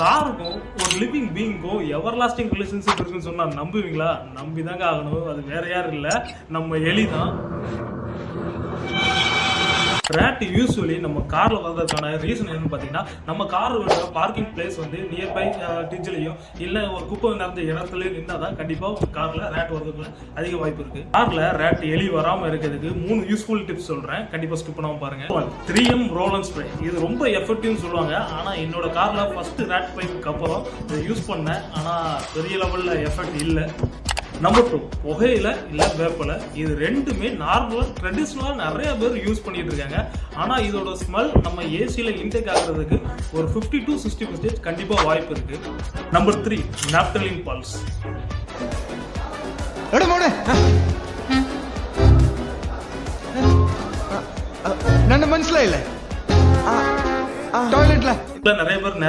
காருக்கும் ஒரு லிவிங் பீயிங்க்கும் எவர் lasting relationship இருக்குன்னு சொன்னா நம்புவீங்களா? நம்பிதாங்க ஆகணும். அது வேற யாரும் இல்ல, நம்ம எலி தான். ரேட் யூஸ்வலி நம்ம கார்ல வர்றதுக்கான ரீசன் என்னன்னு பாத்தீங்கன்னா, நம்ம கார் பார்க்கிங் பிளேஸ் வந்து நியர்பை டிஜ்லயோ இல்ல ஒரு குப்பை நடந்த இடத்துலயோ நின்னாதான் கண்டிப்பா கார்ல ரேட் வர்றதுக்கு அதிக வாய்ப்பு இருக்கு. கார்ல ரேட் எலி வராம இருக்கிறதுக்கு 3 யூஸ்ஃபுல் டிப்ஸ் சொல்றேன், கண்டிப்பா ஸ்கிப் பண்ணாம பாருங்க. 3M ரோல் அண்ட் ஸ்ப்ரே, இது ரொம்ப எஃபெக்டிவ்னு சொல்லுவாங்க. ஆனா என்னோட கார்ல ஃபர்ஸ்ட் ரேட் பைக்கு அப்புறம் இதை யூஸ் பண்ணேன், ஆனா பெரிய லெவல்ல எஃபெக்ட் இல்லை. நம்பர் 2, புகையில இல்ல வேப்பல. இது ரெண்டுமே நார்மலா ட்ரெடிஷ்னலா நிறைய பேர் யூஸ் பண்ணிட்டு இருக்காங்க. ஆனா இதோட ஸ்மெல் நம்ம ஏசியில இன்டேக் ஆகுறதுக்கு ஒரு 50 to 60% கண்டிப்பா வாய்ப்பு இருக்கு. Number 3, naphthalene pulse. ನನ್ನ ಮನಸ್ಸಿಲ್ಲ ಇಲ್ಲ ಟಾಯ್ಲೆಟ್ಲ நிறைய பேர்